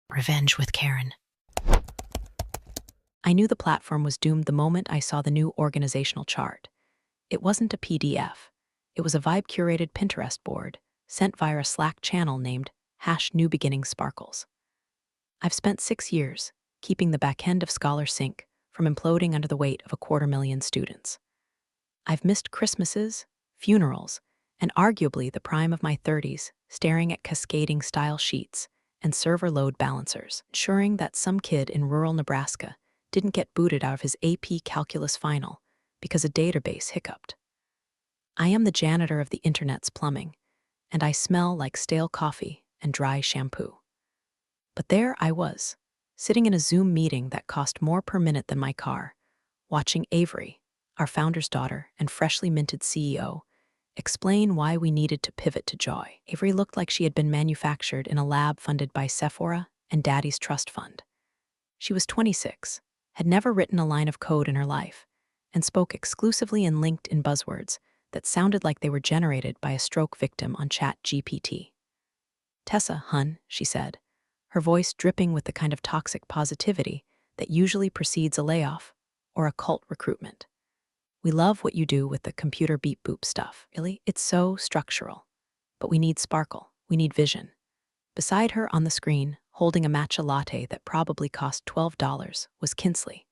Revenge with Karen. I knew the platform was doomed the moment I saw the new organizational chart. It wasn't a PDF. It was a vibe-curated Pinterest board sent via a Slack channel named #NewBeginningsSparkles. I've spent 6 years keeping the backend of Scholar Sync from imploding under the weight of 250,000 students. I've missed Christmases, funerals, and arguably the prime of my 30s staring at cascading style sheets and server load balancers, ensuring that some kid in rural Nebraska didn't get booted out of his AP calculus final because a database hiccuped. I am the janitor of the internet's plumbing, and I smell like stale coffee and dry shampoo. But there I was, sitting in a Zoom meeting that cost more per minute than my car, watching Avery, our founder's daughter and freshly minted CEO, explain why we needed to pivot to joy. Avery looked like she had been manufactured in a lab funded by Sephora and Daddy's trust fund. She was 26, had never written a line of code in her life, and spoke exclusively in LinkedIn buzzwords that sounded like they were generated by a stroke victim on ChatGPT. "Tessa, hun," she said, her voice dripping with the kind of toxic positivity that usually precedes a layoff or a cult recruitment. "We love what you do with the computer beep boop stuff. Really, it's so structural. But we need sparkle. We need vision." Beside her on the screen, holding a matcha latte that probably cost $12, was Kinsley.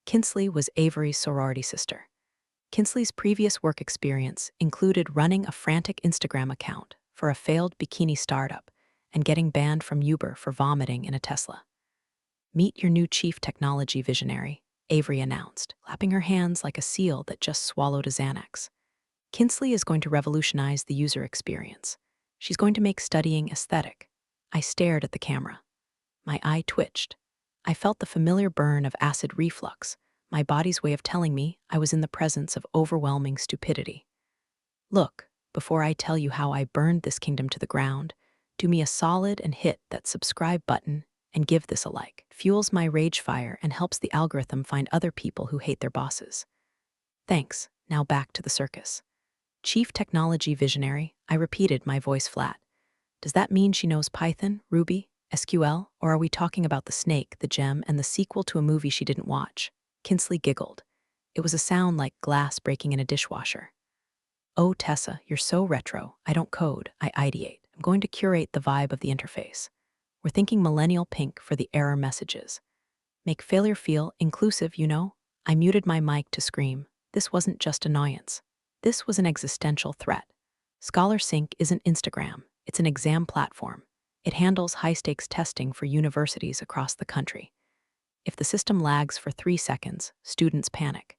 Kinsley was Avery's sorority sister. Kinsley's previous work experience included running a frantic Instagram account for a failed bikini startup and getting banned from Uber for vomiting in a Tesla. "Meet your new chief technology visionary," Avery announced, clapping her hands like a seal that just swallowed a Xanax. "Kinsley is going to revolutionize the user experience. She's going to make studying aesthetic." I stared at the camera. My eye twitched. I felt the familiar burn of acid reflux, my body's way of telling me I was in the presence of overwhelming stupidity. "Look, before I tell you how I burned this kingdom to the ground, do me a solid and hit that subscribe button and give this a like. It fuels my rage fire and helps the algorithm find other people who hate their bosses." "Thanks, now back to the circus." "Chief technology visionary," I repeated, my voice flat. "Does that mean she knows Python, Ruby, SQL, or are we talking about the snake, the gem, and the sequel to a movie she didn't watch?" Kinsley giggled. It was a sound like glass breaking in a dishwasher. "Oh, Tessa, you're so retro. I don't code, I ideate. I'm going to curate the vibe of the interface. We're thinking millennial pink for the error messages. Make failure feel inclusive, you know?" I muted my mic to scream. This wasn't just annoyance. This was an existential threat. Scholar Sync isn't Instagram. It's an exam platform. It handles high-stakes testing for universities across the country. If the system lags for 3 seconds, students panic.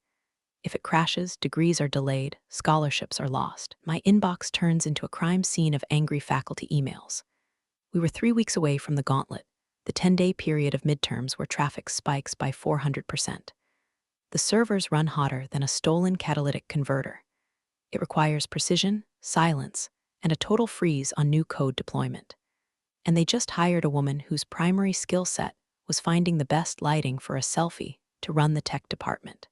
If it crashes, degrees are delayed, scholarships are lost. My inbox turns into a crime scene of angry faculty emails. We were 3 weeks away from the gauntlet, the 10-day period of midterms where traffic spikes by 400%. The servers run hotter than a stolen catalytic converter. It requires precision, silence, and a total freeze on new code deployment. And they just hired a woman whose primary skill set was finding the best lighting for a selfie to run the tech department.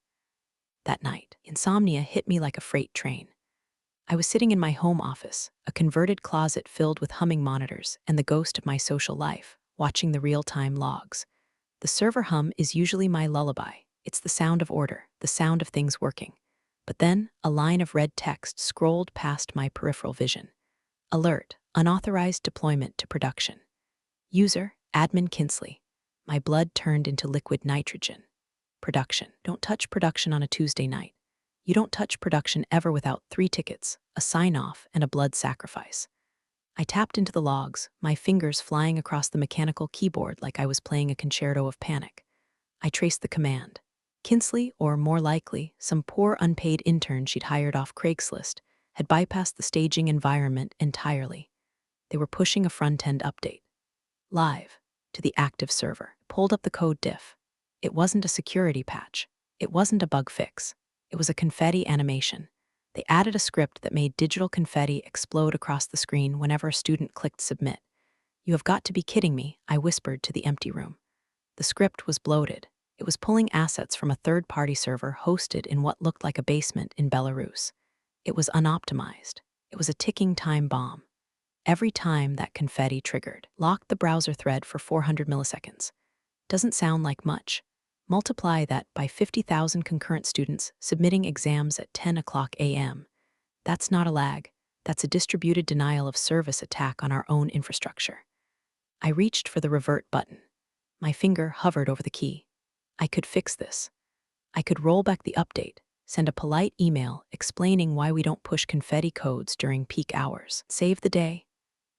That night, insomnia hit me like a freight train. I was sitting in my home office, a converted closet filled with humming monitors and the ghost of my social life, watching the real-time logs. The server hum is usually my lullaby. It's the sound of order, the sound of things working. But then, a line of red text scrolled past my peripheral vision. "Alert, unauthorized deployment to production. User, admin Kinsley." My blood turned into liquid nitrogen. Production. Don't touch production on a Tuesday night. You don't touch production ever without 3 tickets, a sign-off, and a blood sacrifice. I tapped into the logs, my fingers flying across the mechanical keyboard like I was playing a concerto of panic. I traced the command. Kinsley, or more likely, some poor unpaid intern she'd hired off Craigslist, had bypassed the staging environment entirely. They were pushing a front-end update. Live, to the active server. Pulled up the code diff. It wasn't a security patch. It wasn't a bug fix. It was a confetti animation. They added a script that made digital confetti explode across the screen whenever a student clicked submit. "You have got to be kidding me," I whispered to the empty room. The script was bloated. It was pulling assets from a third-party server hosted in what looked like a basement in Belarus. It was unoptimized. It was a ticking time bomb. every time that confetti triggered. Locked the browser thread for 400 milliseconds. Doesn't sound like much. Multiply that by 50,000 concurrent students submitting exams at 10 o'clock a.m. That's not a lag. That's a distributed denial of service attack on our own infrastructure. I reached for the revert button. My finger hovered over the key. I could fix this. I could roll back the update, send a polite email explaining why we don't push confetti codes during peak hours. Save the day.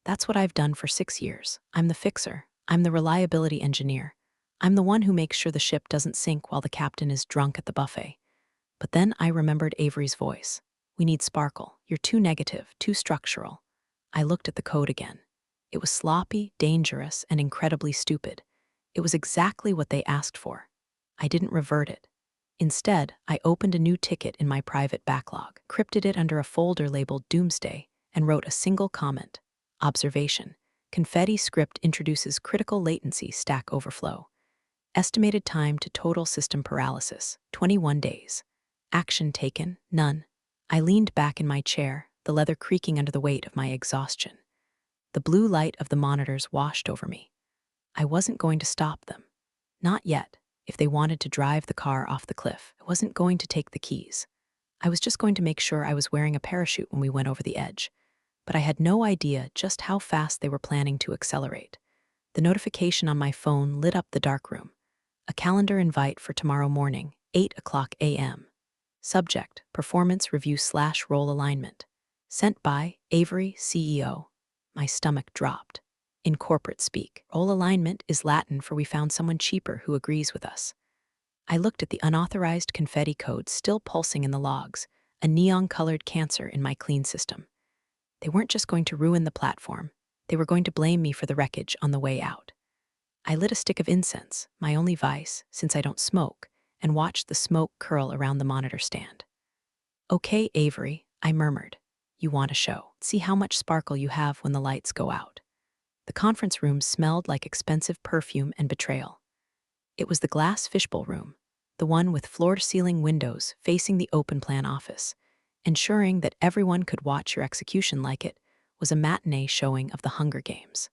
That's what I've done for 6 years. I'm the fixer. I'm the reliability engineer. I'm the one who makes sure the ship doesn't sink while the captain is drunk at the buffet. But then I remembered Avery's voice. We need sparkle. You're too negative, too structural. I looked at the code again. It was sloppy, dangerous, and incredibly stupid. It was exactly what they asked for. I didn't revert it. Instead, I opened a new ticket in my private backlog, crypted it under a folder labeled Doomsday, and wrote a single comment. Observation. Confetti script introduces critical latency stack overflow. Estimated time to total system paralysis, 21 days. Action taken, none. I leaned back in my chair, the leather creaking under the weight of my exhaustion. The blue light of the monitors washed over me. I wasn't going to stop them. Not yet. If they wanted to drive the car off the cliff, I wasn't going to take the keys. I was just going to make sure I was wearing a parachute when we went over the edge. But I had no idea just how fast they were planning to accelerate. The notification on my phone lit up the darkroom. A calendar invite for tomorrow morning, 8 o'clock a.m. Subject, performance review/roll alignment. Sent by Avery, CEO. My stomach dropped. In corporate speak, roll alignment is Latin for we found someone cheaper who agrees with us. I looked at the unauthorized confetti code still pulsing in the logs, a neon-colored cancer in my clean system. They weren't just going to ruin the platform. They were going to blame me for the wreckage on the way out. I lit a stick of incense, my only vice, since I don't smoke, and watched the smoke curl around the monitor stand. Okay, Avery, I murmured. You want a show. See how much sparkle you have when the lights go out. The conference room smelled like expensive perfume and betrayal. It was the glass fishbowl room, the one with floor-to-ceiling windows facing the open-plan office. Ensuring that everyone could watch your execution like it was a matinee showing of the Hunger Games.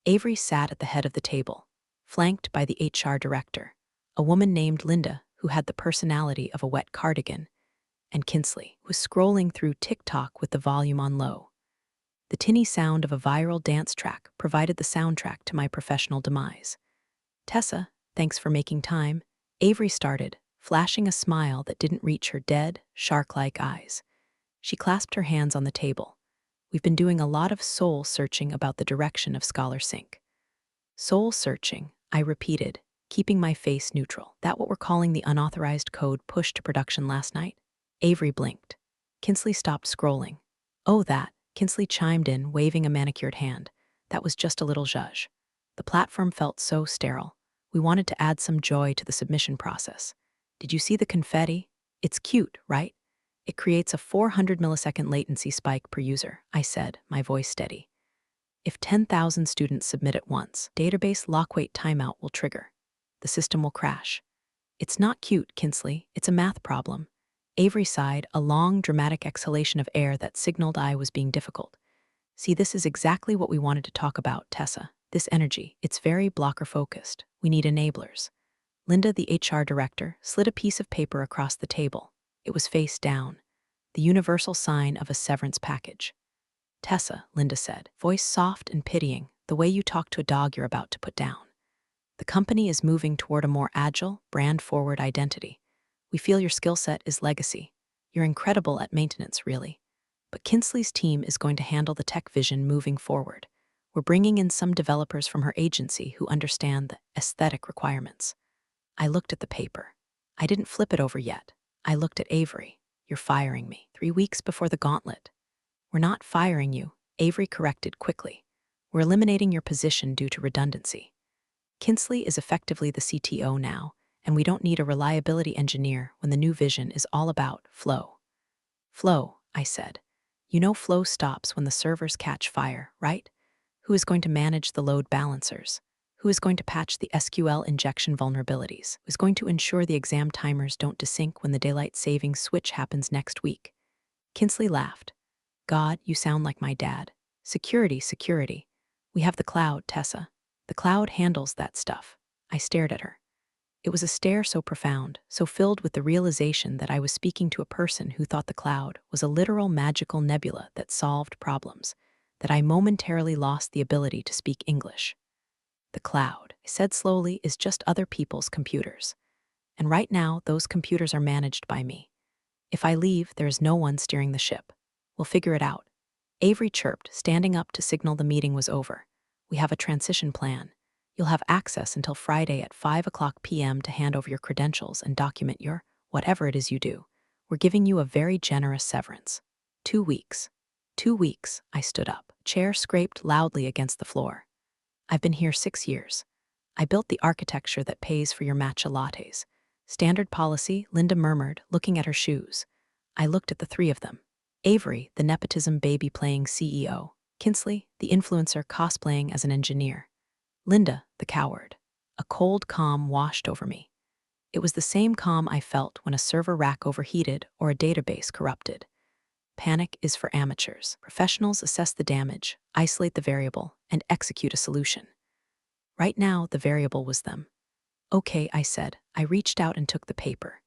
Avery sat at the head of the table, flanked by the HR director, a woman named Linda who had the personality of a wet cardigan, and Kinsley, who was scrolling through TikTok with the volume on low. The tinny sound of a viral dance track provided the soundtrack to my professional demise. Tessa, thanks for making time, Avery started, flashing a smile that didn't reach her dead, shark-like eyes. She clasped her hands on the table. We've been doing a lot of soul-searching about the direction of ScholarSync. Soul-searching, I repeated, keeping my face neutral. That what we're calling the unauthorized code pushed to production last night? Avery blinked. Kinsley stopped scrolling. Oh, that, Kinsley chimed in, waving a manicured hand. That was just a little zhuzh. The platform felt so sterile. We wanted to add some joy to the submission process. Did you see the confetti? It's cute, right? It creates a 400 millisecond latency spike per user, I said, my voice steady. If 10,000 students submit at once, database lock-wait timeout will trigger. The system will crash. It's not cute, Kinsley. It's a math problem. Avery sighed, a long, dramatic exhalation of air that signaled I was being difficult. See, this is exactly what we wanted to talk about, Tessa. This energy, it's very blocker-focused. We need enablers. Linda, the HR director, slid a piece of paper across the table. It was face down, the universal sign of a severance package. Tessa, Linda said, voice soft and pitying, the way you talk to a dog you're about to put down. The company is moving toward a more agile, brand-forward identity. We feel your skill set is legacy. You're incredible at maintenance, really. But Kinsley's team is going to handle the tech vision moving forward. We're bringing in some developers from her agency who understand the aesthetic requirements. I looked at the paper. I didn't flip it over yet. I looked at Avery. You're firing me. 3 weeks before the gauntlet. We're not firing you, Avery corrected quickly. We're eliminating your position due to redundancy. Kinsley is effectively the CTO now, and we don't need a reliability engineer when the new vision is all about flow. Flow, I said. You know flow stops when the servers catch fire, right? Who is going to manage the load balancers? Who is going to patch the SQL injection vulnerabilities? Who is going to ensure the exam timers don't desync when the daylight savings switch happens next week? Kinsley laughed. God, you sound like my dad. Security, security. We have the cloud, Tessa. The cloud handles that stuff. I stared at her. It was a stare so profound, so filled with the realization that I was speaking to a person who thought the cloud was a literal magical nebula that solved problems, that I momentarily lost the ability to speak English. The cloud, I said slowly, is just other people's computers. And right now, those computers are managed by me. If I leave, there is no one steering the ship. We'll figure it out. Avery chirped, standing up to signal the meeting was over. We have a transition plan. You'll have access until Friday at 5 p.m. to hand over your credentials and document your whatever it is you do. We're giving you a very generous severance. 2 weeks. 2 weeks, I stood up. Chair scraped loudly against the floor. I've been here 6 years. I built the architecture that pays for your matcha lattes. Standard policy, Linda murmured, looking at her shoes. I looked at the three of them. Avery, the nepotism baby-playing CEO. Kinsley, the influencer cosplaying as an engineer. Linda, the coward. A cold calm washed over me. It was the same calm I felt when a server rack overheated or a database corrupted. Panic is for amateurs. Professionals assess the damage, isolate the variable, and execute a solution. Right now, the variable was them. Okay, I said. I reached out and took the paper.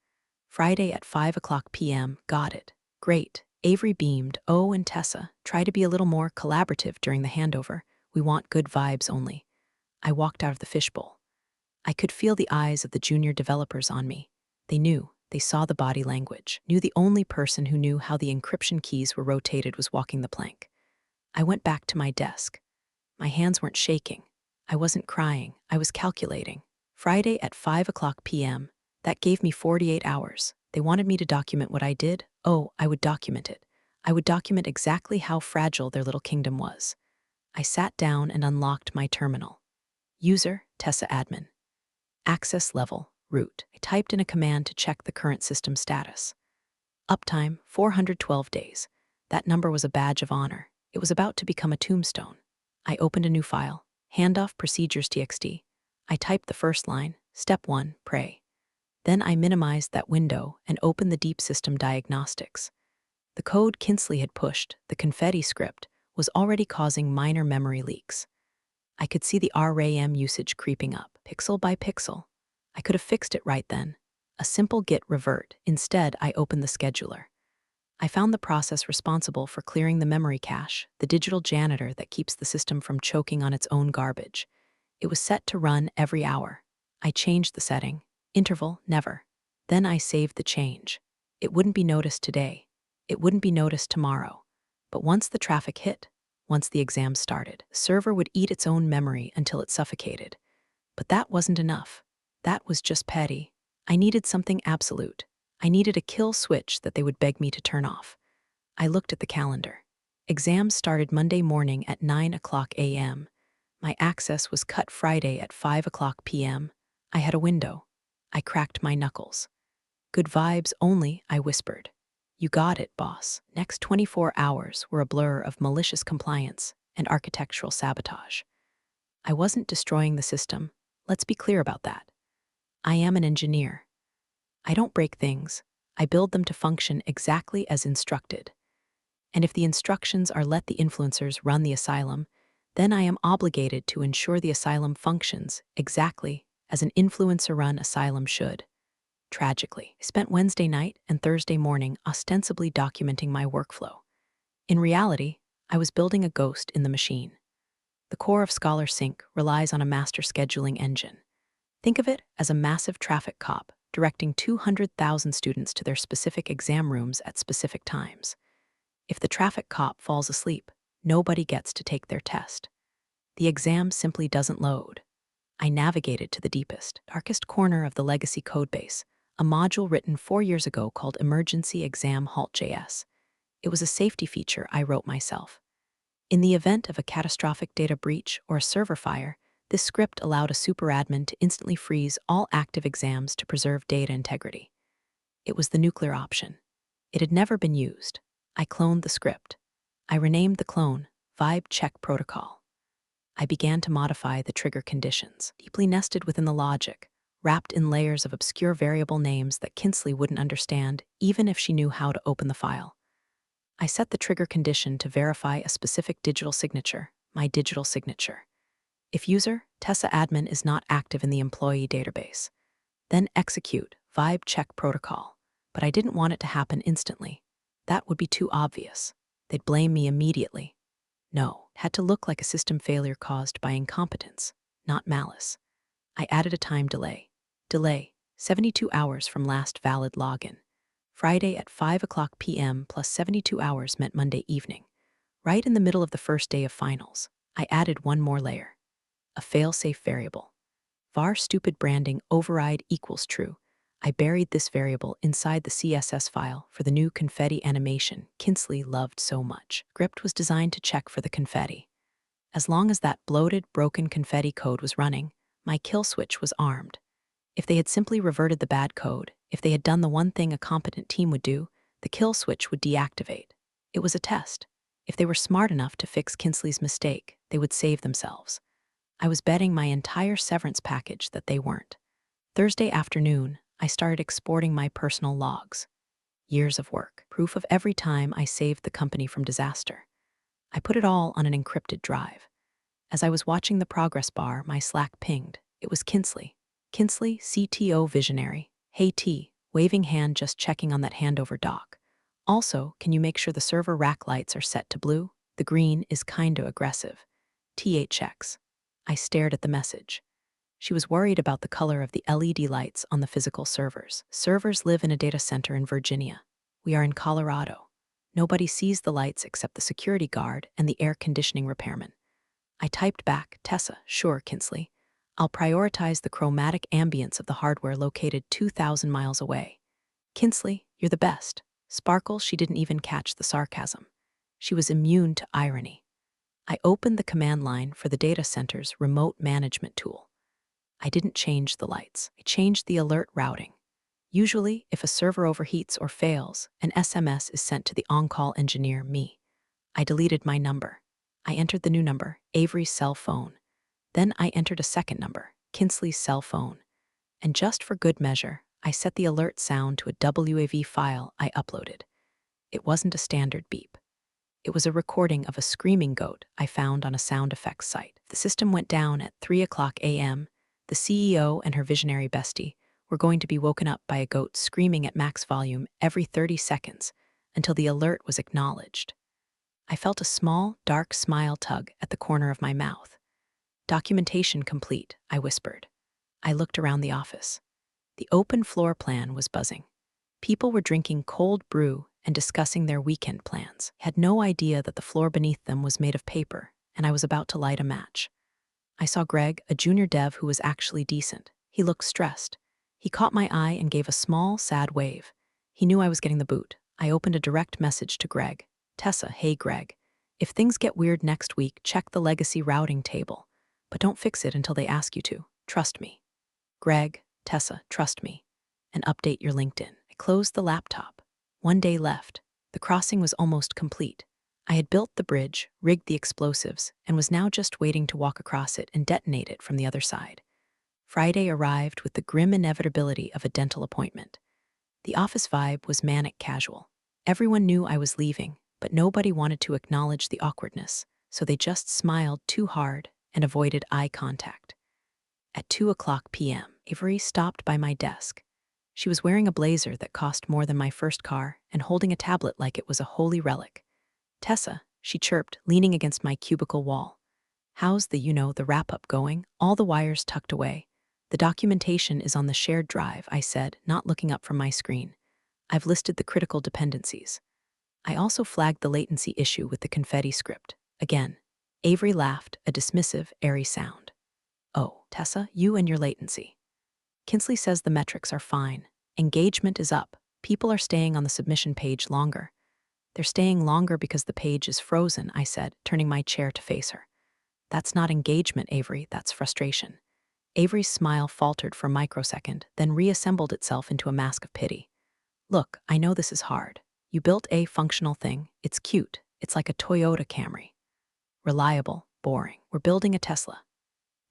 Friday at 5 p.m., got it. Great. Avery beamed. Oh, and Tessa, try to be a little more collaborative during the handover. We want good vibes only. I walked out of the fishbowl. I could feel the eyes of the junior developers on me. They knew. They saw the body language. Knew the only person who knew how the encryption keys were rotated was walking the plank. I went back to my desk. My hands weren't shaking. I wasn't crying. I was calculating. Friday at 5 p.m. That gave me 48 hours. They wanted me to document what I did. Oh, I would document it. I would document exactly how fragile their little kingdom was. I sat down and unlocked my terminal. User, Tessa admin. Access level, root. I typed in a command to check the current system status. Uptime, 412 days. That number was a badge of honor. It was about to become a tombstone. I opened a new file, handoff procedures.txt. I typed the first line, step 1, pray. Then I minimized that window and opened the deep system diagnostics. The code Kinsley had pushed, the confetti script, was already causing minor memory leaks. I could see the RAM usage creeping up, pixel by pixel. I could have fixed it right then. A simple git revert. Instead, I opened the scheduler. I found the process responsible for clearing the memory cache, the digital janitor that keeps the system from choking on its own garbage. It was set to run every hour. I changed the setting. Interval, never. Then I saved the change. It wouldn't be noticed today. It wouldn't be noticed tomorrow. But once the traffic hit, once the exam started, the server would eat its own memory until it suffocated. But that wasn't enough. That was just petty. I needed something absolute. I needed a kill switch that they would beg me to turn off. I looked at the calendar. Exams started Monday morning at 9 a.m. My access was cut Friday at 5 p.m. I had a window. I cracked my knuckles. Good vibes only, I whispered. You got it, boss. Next 24 hours were a blur of malicious compliance and architectural sabotage. I wasn't destroying the system. Let's be clear about that. I am an engineer. I don't break things. I build them to function exactly as instructed. And if the instructions are let the influencers run the asylum, then I am obligated to ensure the asylum functions exactly as an influencer-run asylum should. Tragically, I spent Wednesday night and Thursday morning ostensibly documenting my workflow. In reality, I was building a ghost in the machine. The core of Scholar Sync relies on a master scheduling engine. Think of it as a massive traffic cop directing 200,000 students to their specific exam rooms at specific times. If the traffic cop falls asleep, nobody gets to take their test. The exam simply doesn't load. I navigated to the deepest, darkest corner of the legacy codebase, a module written 4 years ago called Emergency Exam Halt.js. It was a safety feature I wrote myself. In the event of a catastrophic data breach or a server fire, this script allowed a superadmin to instantly freeze all active exams to preserve data integrity. It was the nuclear option. It had never been used. I cloned the script. I renamed the clone Vibe Check Protocol. I began to modify the trigger conditions, deeply nested within the logic, wrapped in layers of obscure variable names that Kinsley wouldn't understand, even if she knew how to open the file. I set the trigger condition to verify a specific digital signature, my digital signature. If user, Tessa admin is not active in the employee database, then execute vibe check protocol. But I didn't want it to happen instantly. That would be too obvious. They'd blame me immediately. No, it had to look like a system failure caused by incompetence, not malice. I added a time delay. Delay, 72 hours from last valid login. Friday at 5 p.m. plus 72 hours meant Monday evening. Right in the middle of the first day of finals, I added one more layer. A fail-safe variable. var stupid branding override equals true. I buried this variable inside the CSS file for the new confetti animation Kinsley loved so much. Script was designed to check for the confetti. As long as that bloated, broken confetti code was running, my kill switch was armed. If they had simply reverted the bad code, if they had done the one thing a competent team would do, the kill switch would deactivate. It was a test. If they were smart enough to fix Kinsley's mistake, they would save themselves. I was betting my entire severance package that they weren't. Thursday afternoon, I started exporting my personal logs. Years of work, proof of every time I saved the company from disaster. I put it all on an encrypted drive. As I was watching the progress bar, my Slack pinged. It was Kinsley. Kinsley, CTO visionary. Hey T, waving hand just checking on that handover doc. Also, can you make sure the server rack lights are set to blue? The green is kinda aggressive. THX. I stared at the message. She was worried about the color of the LED lights on the physical servers. Servers live in a data center in Virginia. We are in Colorado. Nobody sees the lights except the security guard and the air conditioning repairman. I typed back, Tessa, sure, Kinsley. I'll prioritize the chromatic ambience of the hardware located 2,000 miles away. Kinsley, you're the best. Sparkle, she didn't even catch the sarcasm. She was immune to irony. I opened the command line for the data center's remote management tool. I didn't change the lights. I changed the alert routing. Usually, if a server overheats or fails, an SMS is sent to the on-call engineer, me. I deleted my number. I entered the new number, Avery's cell phone. Then I entered a second number, Kinsley's cell phone. And just for good measure, I set the alert sound to a WAV file I uploaded. It wasn't a standard beep. It was a recording of a screaming goat I found on a sound effects site. The system went down at 3 a.m. The CEO and her visionary bestie were going to be woken up by a goat screaming at max volume every 30 seconds until the alert was acknowledged. I felt a small, dark smile tug at the corner of my mouth. Documentation complete, I whispered. I looked around the office. The open floor plan was buzzing. People were drinking cold brew and discussing their weekend plans. I had no idea that the floor beneath them was made of paper, and I was about to light a match. I saw Greg, a junior dev who was actually decent. He looked stressed. He caught my eye and gave a small, sad wave. He knew I was getting the boot. I opened a direct message to Greg. Tessa, hey Greg. If things get weird next week, check the legacy routing table. But don't fix it until they ask you to. Trust me. Greg, Tessa, trust me. And update your LinkedIn. I closed the laptop. 1 day left. The crossing was almost complete. I had built the bridge, rigged the explosives, and was now just waiting to walk across it and detonate it from the other side. Friday arrived with the grim inevitability of a dental appointment. The office vibe was manic casual. Everyone knew I was leaving, but nobody wanted to acknowledge the awkwardness, so they just smiled too hard and avoided eye contact. At 2 p.m., Avery stopped by my desk. She was wearing a blazer that cost more than my first car and holding a tablet like it was a holy relic. Tessa, she chirped, leaning against my cubicle wall. How's the wrap-up going? All the wires tucked away. The documentation is on the shared drive, I said, not looking up from my screen. I've listed the critical dependencies. I also flagged the latency issue with the confetti script. Again, Avery laughed, a dismissive, airy sound. Oh, Tessa, you and your latency. Kinsley says the metrics are fine. Engagement is up. People are staying on the submission page longer. They're staying longer because the page is frozen, I said, turning my chair to face her. That's not engagement, Avery, that's frustration. Avery's smile faltered for a microsecond, then reassembled itself into a mask of pity. Look, I know this is hard. You built a functional thing. It's cute. It's like a Toyota Camry. Reliable, boring. We're building a Tesla.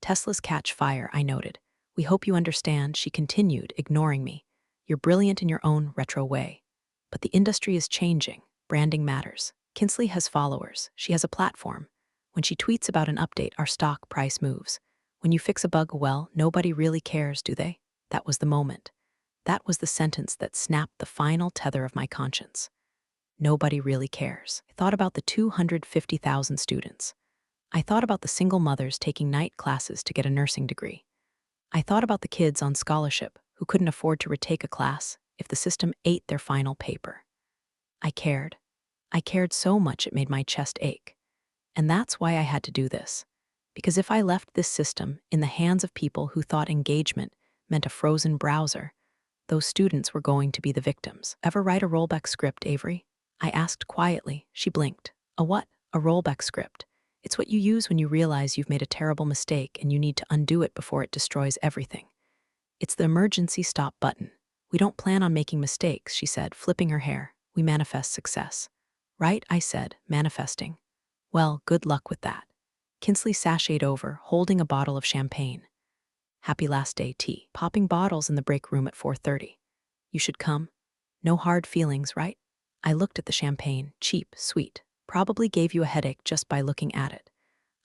Teslas catch fire, I noted. We hope you understand, she continued, ignoring me. You're brilliant in your own retro way. But the industry is changing. Branding matters. Kinsley has followers. She has a platform. When she tweets about an update, our stock price moves. When you fix a bug, well, nobody really cares, do they? That was the moment. That was the sentence that snapped the final tether of my conscience. Nobody really cares. I thought about the 250,000 students. I thought about the single mothers taking night classes to get a nursing degree. I thought about the kids on scholarship who couldn't afford to retake a class if the system ate their final paper. I cared. I cared so much it made my chest ache. And that's why I had to do this. Because if I left this system in the hands of people who thought engagement meant a frozen browser, those students were going to be the victims. Ever write a rollback script, Avery? I asked quietly. She blinked. A what? A rollback script. It's what you use when you realize you've made a terrible mistake and you need to undo it before it destroys everything. It's the emergency stop button. We don't plan on making mistakes, she said, flipping her hair. We manifest success. Right, I said, manifesting. Well, good luck with that. Kinsley sashayed over, holding a bottle of champagne. Happy last day tea. Popping bottles in the break room at 4:30. You should come. No hard feelings, right? I looked at the champagne, cheap, sweet. Probably gave you a headache just by looking at it.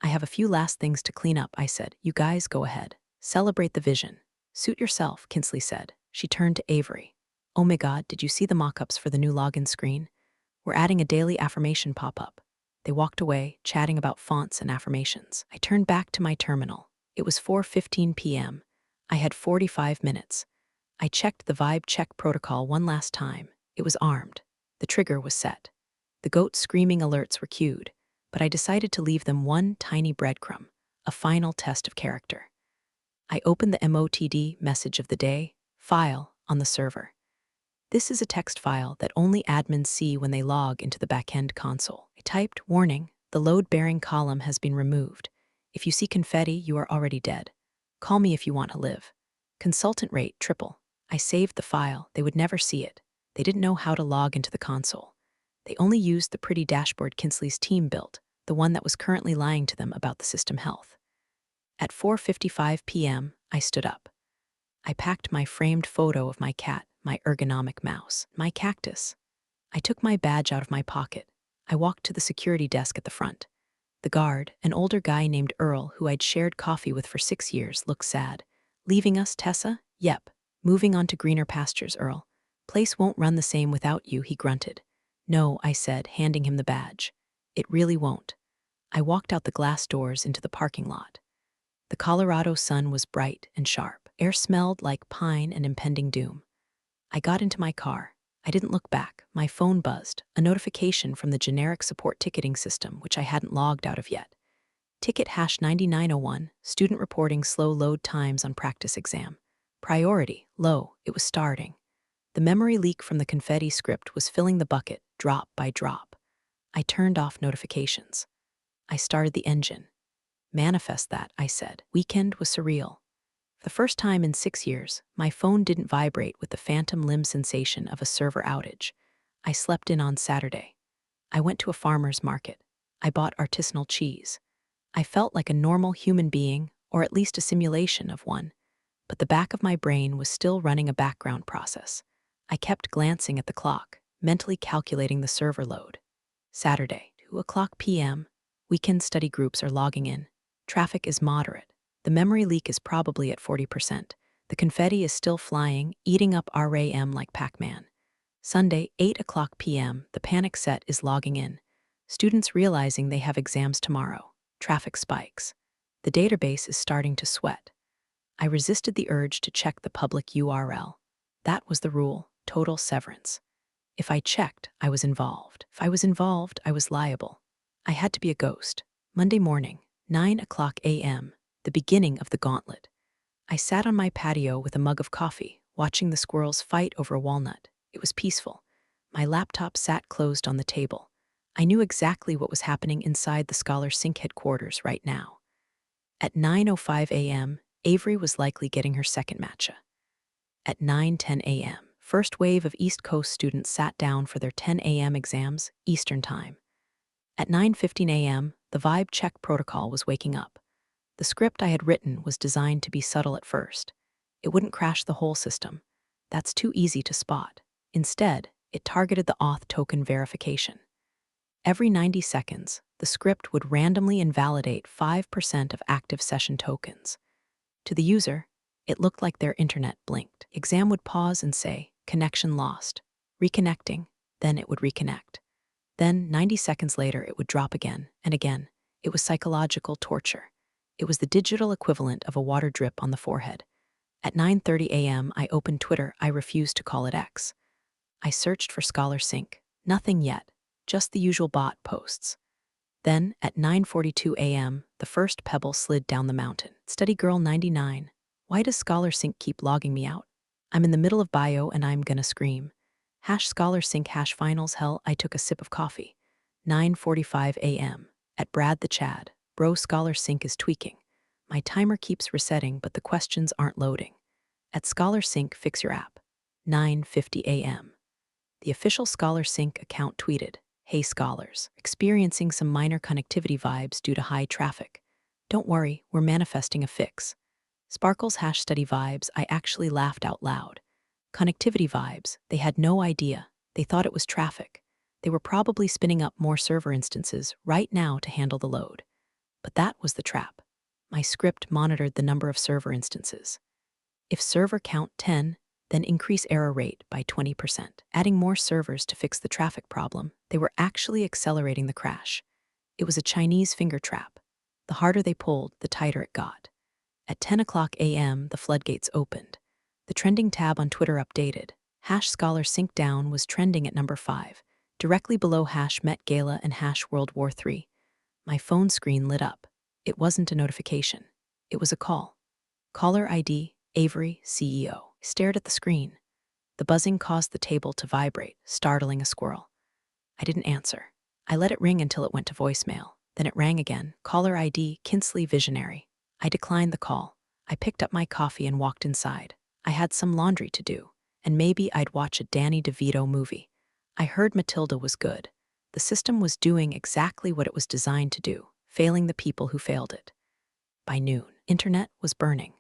I have a few last things to clean up, I said. You guys go ahead. Celebrate the vision. Suit yourself, Kinsley said. She turned to Avery. Oh my God, did you see the mock-ups for the new login screen? We're adding a daily affirmation pop-up. They walked away, chatting about fonts and affirmations. I turned back to my terminal. It was 4:15 p.m. I had 45 minutes. I checked the vibe check protocol one last time. It was armed. The trigger was set. The goat screaming alerts were cued, but I decided to leave them one tiny breadcrumb, a final test of character. I opened the MOTD message of the day, file, on the server. This is a text file that only admins see when they log into the backend console. I typed, warning, the load-bearing column has been removed. If you see confetti, you are already dead. Call me if you want to live. Consultant rate, triple. I saved the file. They would never see it. They didn't know how to log into the console. They only used the pretty dashboard Kinsley's team built, the one that was currently lying to them about the system health. At 4:55 p.m., I stood up. I packed my framed photo of my cat, my ergonomic mouse, my cactus. I took my badge out of my pocket. I walked to the security desk at the front. The guard, an older guy named Earl, who I'd shared coffee with for 6 years, looked sad. Leaving us, Tessa? Yep. Moving on to greener pastures, Earl. Place won't run the same without you, he grunted. No, I said, handing him the badge. It really won't. I walked out the glass doors into the parking lot. The Colorado sun was bright and sharp. Air smelled like pine and impending doom. I got into my car. I didn't look back. My phone buzzed, a notification from the generic support ticketing system, which I hadn't logged out of yet. Ticket #9901, student reporting slow load times on practice exam. Priority, low, it was starting. The memory leak from the confetti script was filling the bucket, drop by drop. I turned off notifications. I started the engine. Manifest that, I said. Weekend was surreal. For the first time in 6 years, my phone didn't vibrate with the phantom limb sensation of a server outage. I slept in on Saturday. I went to a farmer's market. I bought artisanal cheese. I felt like a normal human being, or at least a simulation of one, but the back of my brain was still running a background process. I kept glancing at the clock, mentally calculating the server load. Saturday, 2:00 p.m., weekend study groups are logging in. Traffic is moderate. The memory leak is probably at 40%. The confetti is still flying, eating up RAM like Pac-Man. Sunday, 8:00 p.m., the panic set is logging in. Students realizing they have exams tomorrow. Traffic spikes. The database is starting to sweat. I resisted the urge to check the public URL. That was the rule, total severance. If I checked, I was involved. If I was involved, I was liable. I had to be a ghost. Monday morning, 9:00 a.m., the beginning of the gauntlet. I sat on my patio with a mug of coffee, watching the squirrels fight over a walnut. It was peaceful. My laptop sat closed on the table. I knew exactly what was happening inside the Scholar Sync headquarters right now. At 9:05 a.m., Avery was likely getting her second matcha. At 9:10 a.m., first wave of East Coast students sat down for their 10 a.m. exams, Eastern Time. At 9:15 a.m., the vibe check protocol was waking up. The script I had written was designed to be subtle at first. It wouldn't crash the whole system. That's too easy to spot. Instead, It targeted the auth token verification. Every 90 seconds, the script would randomly invalidate 5% of active session tokens. To the user, it looked like their internet blinked. Exam would pause and say, "Connection lost." Reconnecting, then it would reconnect. Then, 90 seconds later, it would drop again and again. It was psychological torture. It was the digital equivalent of a water drip on the forehead. At 9:30 a.m., I opened Twitter. I refused to call it X. I searched for Scholar Sync. Nothing yet, just the usual bot posts. Then, at 9:42 a.m., the first pebble slid down the mountain. Study Girl 99. Why does Scholar Sync keep logging me out? I'm in the middle of bio and I'm gonna scream. Scholar Sync #finals. Hell, I took a sip of coffee. 9:45 a.m. At Brad the Chad. Bro, Scholar Sync is tweaking. My timer keeps resetting, but the questions aren't loading. At Scholar Sync, fix your app. 9:50 a.m. The official Scholar Sync account tweeted, "Hey scholars, experiencing some minor connectivity vibes due to high traffic. Don't worry, we're manifesting a fix." Sparkle's #study vibes, I actually laughed out loud. Connectivity vibes, they had no idea. They thought it was traffic. They were probably spinning up more server instances right now to handle the load. But that was the trap. My script monitored the number of server instances. If server count 10, then increase error rate by 20%. Adding more servers to fix the traffic problem, they were actually accelerating the crash. It was a Chinese finger trap. The harder they pulled, the tighter it got. At 10 o'clock a.m., the floodgates opened. The trending tab on Twitter updated. #Scholar Sync down was trending at number 5, directly below #Met Gala and #World War III. My phone screen lit up. It wasn't a notification. It was a call. Caller ID, Avery, CEO. Stared at the screen. The buzzing caused the table to vibrate, startling a squirrel. I didn't answer. I let it ring until it went to voicemail. Then it rang again. Caller ID, Kinsley Visionary. I declined the call. I picked up my coffee and walked inside. I had some laundry to do, and maybe I'd watch a Danny DeVito movie. I heard Matilda was good. The system was doing exactly what it was designed to do, failing the people who failed it. By noon, internet was burning.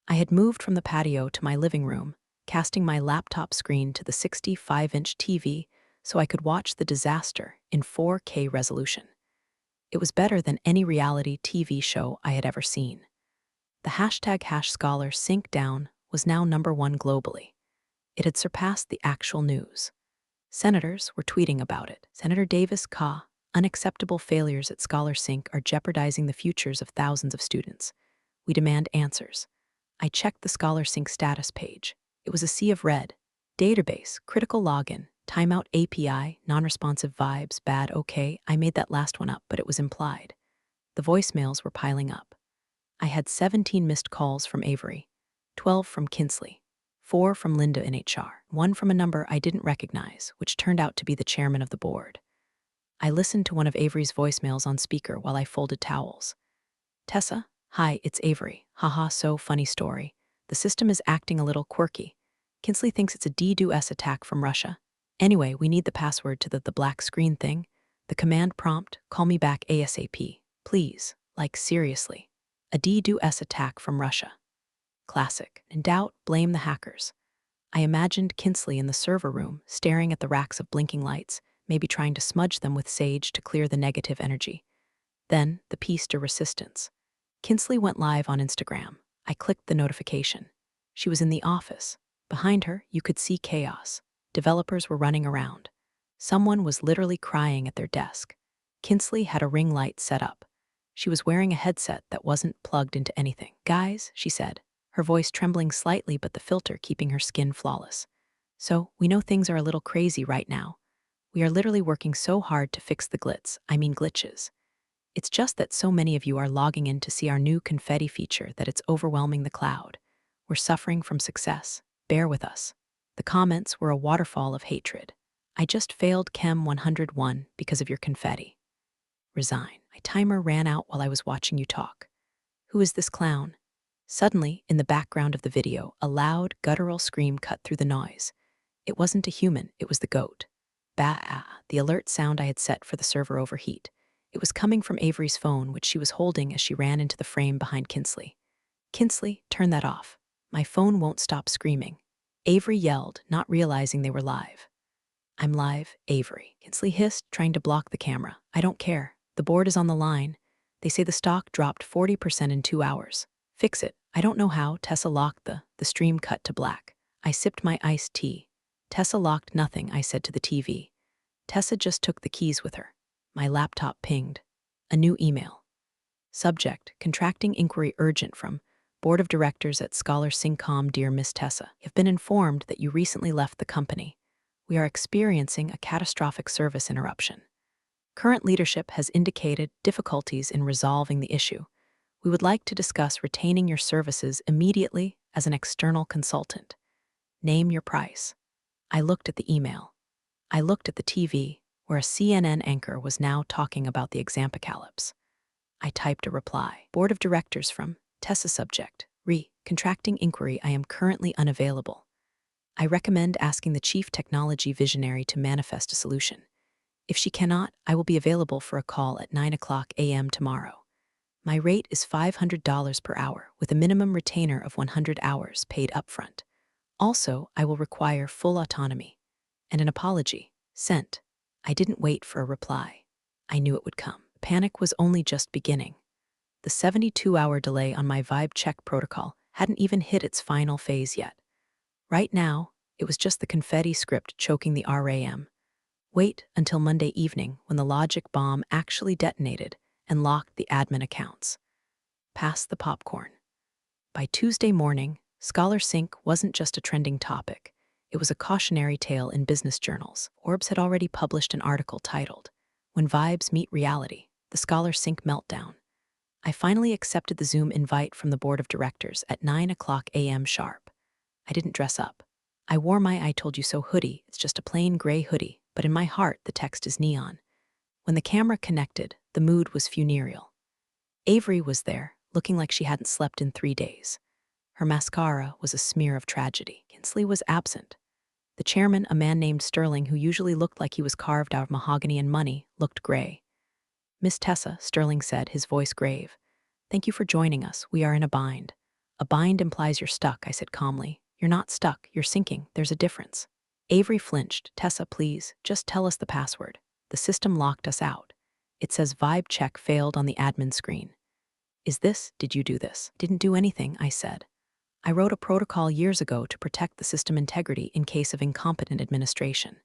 I had moved from the patio to my living room, casting my laptop screen to the 65-inch TV so I could watch the disaster in 4K resolution. It was better than any reality TV show I had ever seen. The #Scholar Sync down was now number 1 globally. It had surpassed the actual news. Senators were tweeting about it. Senator Davis Ka, unacceptable failures at Scholar Sync are jeopardizing the futures of thousands of students. We demand answers. I checked the Scholar Sync status page. It was a sea of red. Database, critical login, timeout API, non-responsive vibes, bad, okay. I made that last one up, but it was implied. The voicemails were piling up. I had 17 missed calls from Avery, 12 from Kinsley, 4 from Linda in HR, 1 from a number I didn't recognize, which turned out to be the chairman of the board. I listened to one of Avery's voicemails on speaker while I folded towels. "Tessa, hi, it's Avery. Haha, so funny story. The system is acting a little quirky. Kinsley thinks it's a DDoS attack from Russia. Anyway, we need the password to the black screen thing. The command prompt, call me back ASAP. Please, like seriously. A DDoS attack from Russia." Classic. In doubt, blame the hackers. I imagined Kinsley in the server room, staring at the racks of blinking lights, maybe trying to smudge them with sage to clear the negative energy. Then, the piece de resistance. Kinsley went live on Instagram. I clicked the notification. She was in the office. Behind her, you could see chaos. Developers were running around. Someone was literally crying at their desk. Kinsley had a ring light set up. She was wearing a headset that wasn't plugged into anything. "Guys," she said, her voice trembling slightly but the filter keeping her skin flawless. "So, we know things are a little crazy right now. We are literally working so hard to fix the glitches. It's just that so many of you are logging in to see our new confetti feature that it's overwhelming the cloud. We're suffering from success. Bear with us." The comments were a waterfall of hatred. "I just failed Chem 101 because of your confetti. Resign. My timer ran out while I was watching you talk. Who is this clown?" Suddenly, in the background of the video, a loud, guttural scream cut through the noise. It wasn't a human, it was the goat. Bah, the alert sound I had set for the server overheat. It was coming from Avery's phone, which she was holding as she ran into the frame behind Kinsley. "Kinsley, turn that off. My phone won't stop screaming." Avery yelled, not realizing they were live. I'm live, Avery. Kinsley hissed, trying to block the camera. I don't care. The board is on the line. They say the stock dropped 40% in 2 hours. Fix it. I don't know how. Tessa locked the stream cut to black. I sipped my iced tea. Tessa locked nothing, I said to the TV. Tessa just took the keys with her. My laptop pinged. A new email. Subject, contracting inquiry urgent from Board of Directors at Scholar Syncom. Dear Miss Tessa, you've been informed that you recently left the company. We are experiencing a catastrophic service interruption. Current leadership has indicated difficulties in resolving the issue. We would like to discuss retaining your services immediately as an external consultant. Name your price. I looked at the email. I looked at the TV, where a CNN anchor was now talking about the exampacalypse. I typed a reply. Board of Directors from Tessa. Subject, contracting inquiry. I am currently unavailable. I recommend asking the Chief Technology Visionary to manifest a solution. If she cannot, I will be available for a call at 9:00 a.m. tomorrow. My rate is $500 per hour, with a minimum retainer of 100 hours paid upfront. Also, I will require full autonomy. And an apology. Sent. I didn't wait for a reply. I knew it would come. Panic was only just beginning. The 72-hour delay on my vibe check protocol hadn't even hit its final phase yet. Right now, it was just the confetti script choking the RAM. Wait until Monday evening when the logic bomb actually detonated and locked the admin accounts. Pass the popcorn. By Tuesday morning, Scholar Sync wasn't just a trending topic. It was a cautionary tale in business journals. Orbs had already published an article titled, When Vibes Meet Reality, the Scholar Sync Meltdown. I finally accepted the Zoom invite from the Board of Directors at 9:00 a.m. sharp. I didn't dress up. I wore my I told you so hoodie. It's just a plain gray hoodie, but in my heart the text is neon. When the camera connected, the mood was funereal. Avery was there, looking like she hadn't slept in 3 days. Her mascara was a smear of tragedy. Kinsley was absent. The chairman, a man named Sterling, who usually looked like he was carved out of mahogany and money, looked gray. Miss Tessa, Sterling said, his voice grave. Thank you for joining us. We are in a bind. A bind implies you're stuck, I said calmly. You're not stuck. You're sinking. There's a difference. Avery flinched. Tessa, please, just tell us the password. The system locked us out. It says vibe check failed on the admin screen. Did you do this? Didn't do anything, I said. I wrote a protocol years ago to protect the system integrity in case of incompetent administration.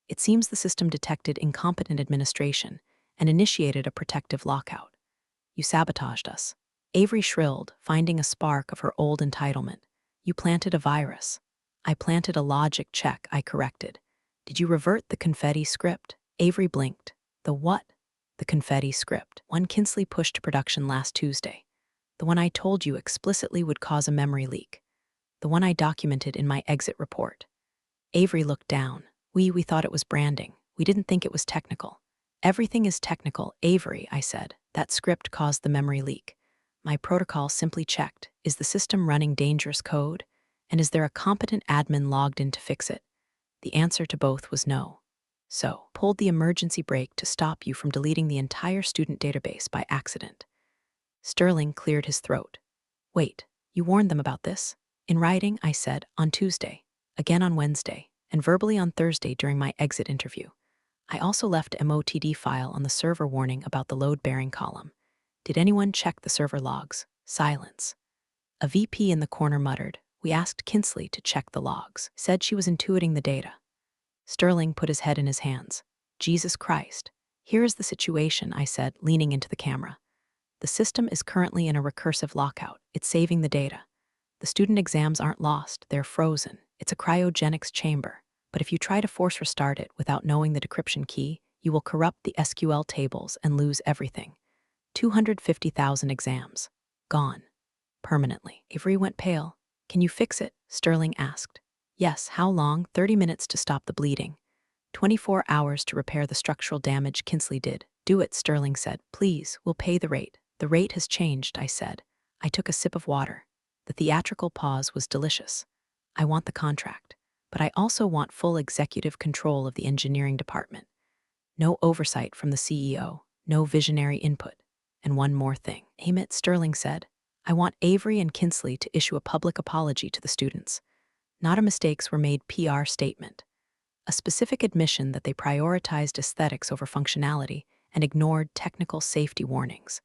It seems the system detected incompetent administration and initiated a protective lockout. You sabotaged us. Avery shrilled, finding a spark of her old entitlement. You planted a virus. I planted a logic check, I corrected. Did you revert the confetti script? Avery blinked. The what? The confetti script. One Kinsley pushed to production last Tuesday. The one I told you explicitly would cause a memory leak. The one I documented in my exit report. Avery looked down. We thought it was branding. We didn't think it was technical. Everything is technical, Avery, I said. That script caused the memory leak. My protocol simply checked, is the system running dangerous code? And is there a competent admin logged in to fix it? The answer to both was no. So, pulled the emergency brake to stop you from deleting the entire student database by accident. Sterling cleared his throat. Wait, you warned them about this? In writing, I said, on Tuesday, again on Wednesday, and verbally on Thursday during my exit interview. I also left a MOTD file on the server warning about the load-bearing column. Did anyone check the server logs? Silence. A VP in the corner muttered. We asked Kinsley to check the logs. Said she was intuiting the data. Sterling put his head in his hands. Jesus Christ. Here is the situation, I said, leaning into the camera. The system is currently in a recursive lockout. It's saving the data. The student exams aren't lost. They're frozen. It's a cryogenics chamber. But if you try to force restart it without knowing the decryption key, you will corrupt the SQL tables and lose everything. 250,000 exams. Gone. Permanently. Avery went pale. Can you fix it? Sterling asked. Yes, how long? 30 minutes to stop the bleeding. 24 hours to repair the structural damage Kinsley did. Do it, Sterling said. Please, we'll pay the rate. The rate has changed, I said. I took a sip of water. The theatrical pause was delicious. I want the contract. But I also want full executive control of the engineering department. No oversight from the CEO, no visionary input. And one more thing. Aim it, Sterling said. I want Avery and Kinsley to issue a public apology to the students. Not a mistakes were made PR statement. a specific admission that they prioritized aesthetics over functionality and ignored technical safety warnings.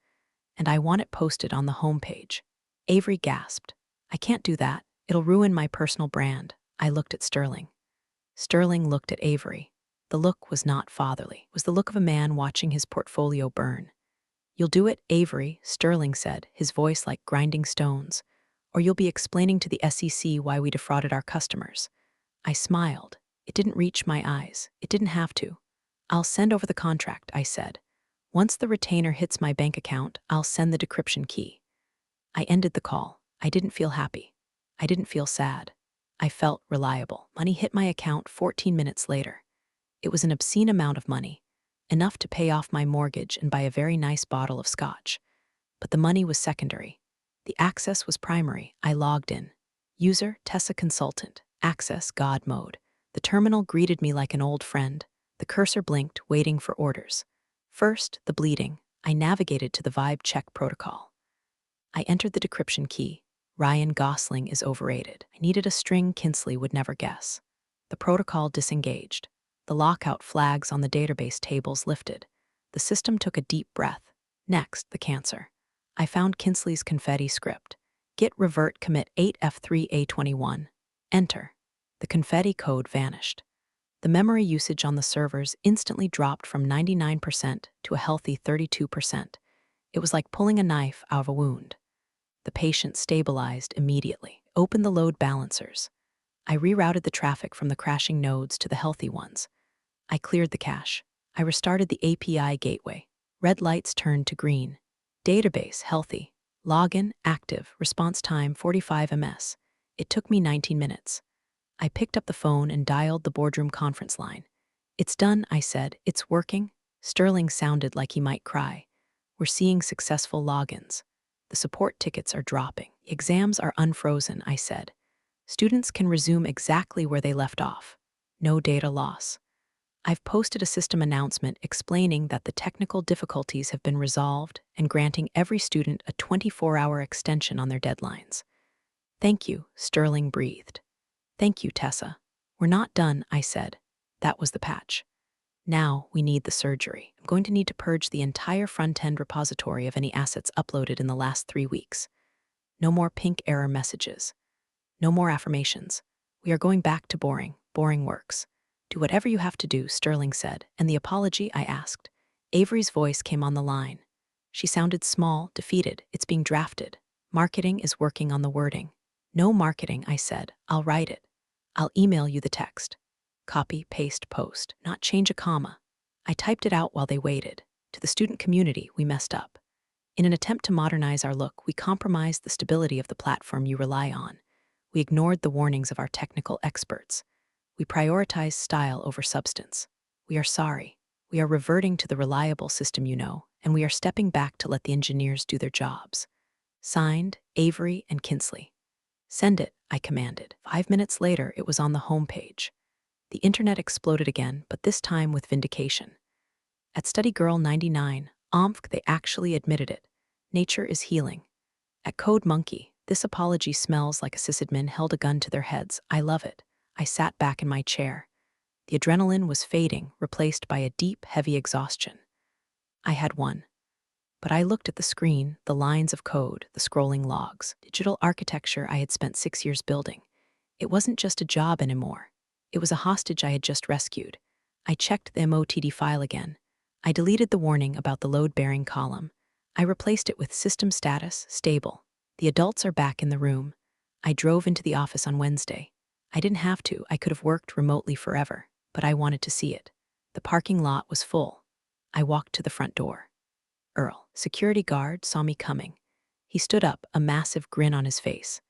And I want it posted on the homepage. Avery gasped. I can't do that. It'll ruin my personal brand. I looked at Sterling. Sterling looked at Avery. The look was not fatherly. It was the look of a man watching his portfolio burn. You'll do it, Avery, Sterling said, his voice like grinding stones. Or you'll be explaining to the SEC why we defrauded our customers. I smiled. It didn't reach my eyes. It didn't have to. I'll send over the contract, I said. Once the retainer hits my bank account, I'll send the decryption key. I ended the call. I didn't feel happy. I didn't feel sad. I felt reliable. Money hit my account 14 minutes later. It was an obscene amount of money, enough to pay off my mortgage and buy a very nice bottle of scotch. But the money was secondary. The access was primary. I logged in. User, Tessa Consultant. Access, God mode. The terminal greeted me like an old friend. The cursor blinked, waiting for orders. First, the bleeding. I navigated to the Vibe check protocol. I entered the decryption key. Ryan Gosling is overrated. I needed a string Kinsley would never guess. The protocol disengaged. The lockout flags on the database tables lifted. The system took a deep breath. Next, the cancer. I found Kinsley's confetti script. Git revert commit 8F3A21. Enter. The confetti code vanished. The memory usage on the servers instantly dropped from 99% to a healthy 32%. It was like pulling a knife out of a wound. The patient stabilized immediately. Opened the load balancers. I rerouted the traffic from the crashing nodes to the healthy ones. I cleared the cache. I restarted the API gateway. Red lights turned to green. Database healthy. Login active. Response time 45 ms. It took me 19 minutes. I picked up the phone and dialed the boardroom conference line. It's done, I said. It's working. Sterling sounded like he might cry. We're seeing successful logins. The support tickets are dropping. Exams are unfrozen, I said. Students can resume exactly where they left off. No data loss. I've posted a system announcement explaining that the technical difficulties have been resolved and granting every student a 24-hour extension on their deadlines. Thank you, Sterling breathed. Thank you, Tessa. We're not done, I said. That was the patch. Now we need the surgery. I'm going to need to purge the entire front-end repository of any assets uploaded in the last 3 weeks. No more pink error messages. No more affirmations. We are going back to boring. Boring works. Do whatever you have to do, Sterling said, and the apology I asked. Avery's voice came on the line. She sounded small, defeated. It's being drafted. Marketing is working on the wording. No marketing, I said. I'll write it. I'll email you the text. Copy, paste, post. Not change a comma. I typed it out while they waited. To the student community, we messed up. In an attempt to modernize our look, we compromised the stability of the platform you rely on. We ignored the warnings of our technical experts. We prioritized style over substance. We are sorry. We are reverting to the reliable system you know, and we are stepping back to let the engineers do their jobs. Signed, Avery and Kinsley. Send it, I commanded. 5 minutes later, it was on the homepage. The internet exploded again, but this time with vindication. At Study Girl 99, OMFG, they actually admitted it. Nature is healing. At Code Monkey, this apology smells like a sysadmin held a gun to their heads. I love it. I sat back in my chair. The adrenaline was fading, replaced by a deep, heavy exhaustion. I had won. But I looked at the screen, the lines of code, the scrolling logs, digital architecture I had spent 6 years building. It wasn't just a job anymore. It was a hostage I had just rescued. I checked the MOTD file again. I deleted the warning about the load-bearing column. I replaced it with system status, stable. The adults are back in the room. I drove into the office on Wednesday. I didn't have to. I could have worked remotely forever, but I wanted to see it. The parking lot was full. I walked to the front door. Earl, security guard, saw me coming. He stood up, a massive grin on his face.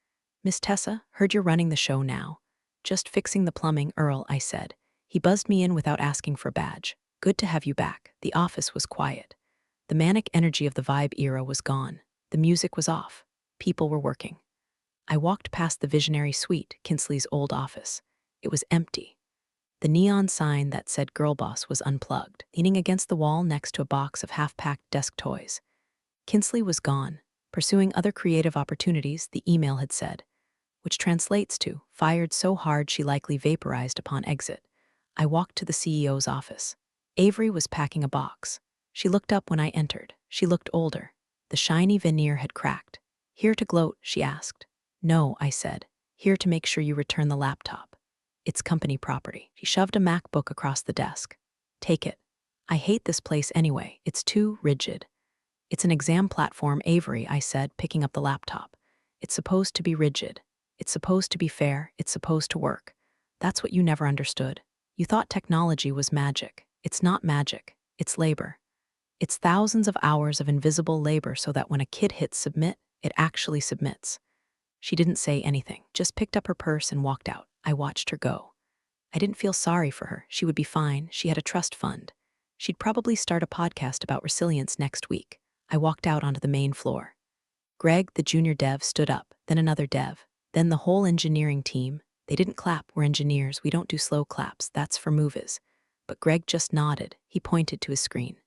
Miss Tessa, heard you're running the show now. Just fixing the plumbing, Earl, I said. He buzzed me in without asking for a badge. Good to have you back. The office was quiet. The manic energy of the Vibe era was gone. The music was off. People were working. I walked past the visionary suite, Kinsley's old office. It was empty. The neon sign that said Girl Boss was unplugged, leaning against the wall next to a box of half-packed desk toys. Kinsley was gone, pursuing other creative opportunities, the email had said, which translates to, fired so hard she likely vaporized upon exit. I walked to the CEO's office. Avery was packing a box. She looked up when I entered. She looked older. The shiny veneer had cracked. "Here to gloat?" she asked. "No," I said. "Here to make sure you return the laptop. It's company property." She shoved a MacBook across the desk. "Take it. I hate this place anyway. It's too rigid." "It's an exam platform, Avery," I said, picking up the laptop. "It's supposed to be rigid. It's supposed to be fair. It's supposed to work. That's what you never understood. You thought technology was magic. It's not magic. It's labor. It's thousands of hours of invisible labor so that when a kid hits submit, it actually submits." She didn't say anything, just picked up her purse and walked out. I watched her go. I didn't feel sorry for her. She would be fine. She had a trust fund. She'd probably start a podcast about resilience next week. I walked out onto the main floor. Greg, the junior dev, stood up, then another dev, then the whole engineering team. They didn't clap. We're engineers. We don't do slow claps. That's for movies. But Greg just nodded. He pointed to his screen.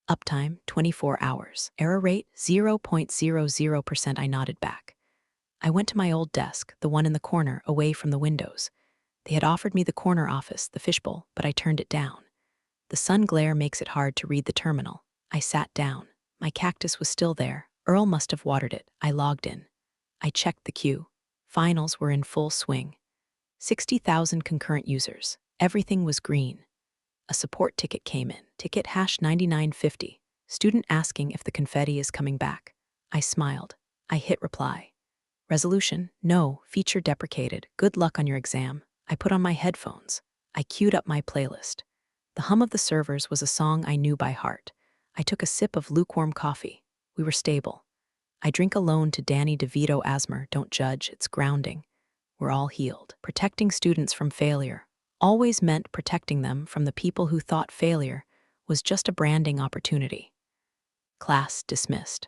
Uptime, 24 hours. Error rate, 0.00%. I nodded back. I went to my old desk, the one in the corner, away from the windows. They had offered me the corner office, the fishbowl, but I turned it down. The sun glare makes it hard to read the terminal. I sat down. My cactus was still there. Earl must have watered it. I logged in. I checked the queue. Finals were in full swing. 60,000 concurrent users. Everything was green. A support ticket came in. Ticket #9950. Student asking if the confetti is coming back. I smiled. I hit reply. Resolution: no, feature deprecated. Good luck on your exam. I put on my headphones. I queued up my playlist. The hum of the servers was a song I knew by heart. I took a sip of lukewarm coffee. We were stable. I drink alone to Danny DeVito Asmer. Don't judge, it's grounding. We're all healed. Protecting students from failure always meant protecting them from the people who thought failure was just a branding opportunity. Class dismissed.